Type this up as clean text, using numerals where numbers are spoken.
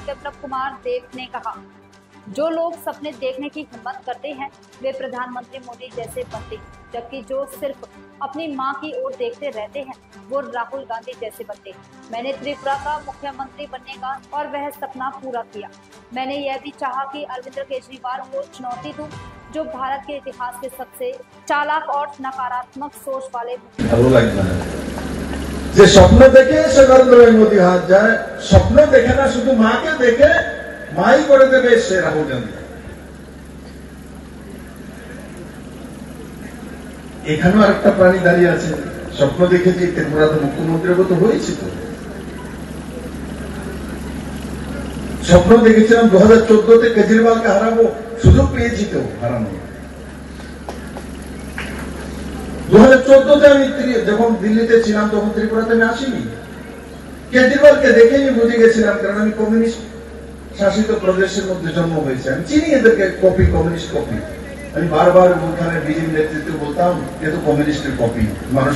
विप्लव कुमार देव ने कहा, जो लोग सपने देखने की हिम्मत करते हैं वे प्रधानमंत्री मोदी जैसे बनते हैं, जबकि जो सिर्फ अपनी मां की ओर देखते रहते हैं वो राहुल गांधी जैसे बनते हैं। मैंने त्रिपुरा का मुख्यमंत्री बनने का और वह सपना पूरा किया। मैंने यह भी चाहा कि अरविंद केजरीवाल को चुनौती दूं, जो भारत के इतिहास के सबसे चालाक और नकारात्मक सोच वाले। যে স্বপ্ন দেখে সে নরেন্দ্র মোদী হাত যায়, স্বপ্ন দেখে না, শুধু মাকে দেখে মাই করে দেবে সে রাহুল গান্ধী। এখানেও আরেকটা প্রাণী দাঁড়িয়ে আছে, স্বপ্ন দেখে যে ত্রিপুরাতে মুখ্যমন্ত্রীর তো হয়েছে, তো স্বপ্ন দেখেছিলাম 2014-তে কেজরিওয়ালকে হারাবো, সুযোগ পেয়েছি তো হারানো। 2014-তে আমি যখন দিল্লিতে ছিলাম তখন ত্রিপুরাতে আমি আসিনি, কেজরিওয়ালকে দেখে আমি বুঝে গেছিলাম, কারণ আমি কমিউনিস্ট শাসিত প্রদেশের মধ্যে জন্ম হয়েছে, আমি চিনি এদেরকে, কপি, কমিউনিস্ট কপি। আমি বারবার ওখানে বিজেপি নেতৃত্বে বলতাম এ তো কমিউনিস্টের কপি। মানুষ